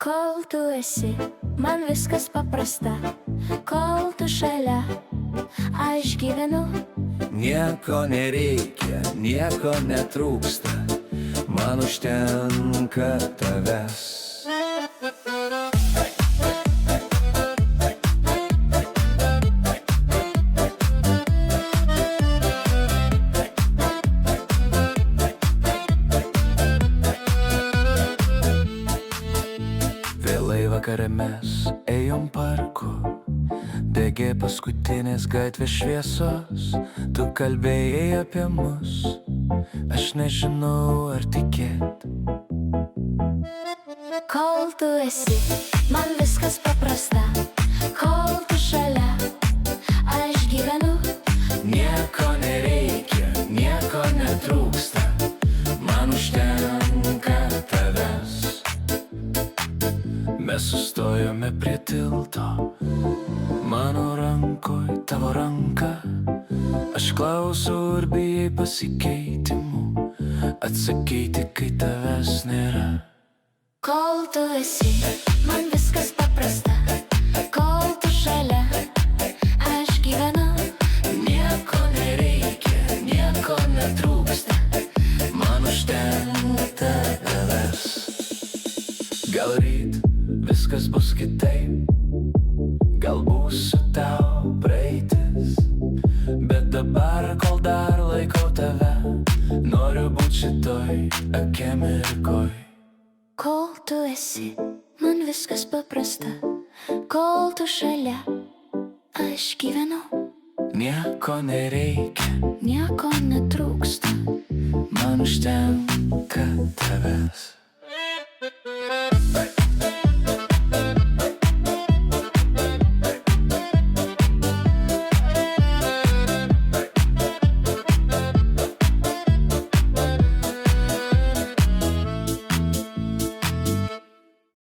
Kol tu esi, man viskas paprasta. Kol tu šalia, aš gyvenu. Nieko nereikia, nieko netrūksta, man užtenka tavęs. Vėlai vakare mes ėjom parku, degė paskutinės gatvės šviesos. Tu kalbėjai apie mus, aš nežinau ar tikėt. Kol tu esi, man viskas paprasta. Kol tu šalia, aš gyvenu. Nieko nereikia, nieko netrūksta, man užtenka tavęs. Mes sustojome prie tilto, mano rankoj tavo ranka. Aš klausau ir bijai pasikeitimų, atsakyti, kai tavęs nėra. Kol tu esi, man viskas paprasta. Kol tu šalia, aš gyvenu. Nieko nereikia, nieko netrūksta, man užtenka tavęs. Gal ryt viskas bus kitaip, gal būsiu tau praeitis, bet dabar, kol dar laikau tave, noriu būt šitoj akimirkoj. Kol tu esi, man viskas paprasta. Kol tu šalia, aš gyvenu. Nieko nereikia, Nieko netrūksta. man užtenka tavęs.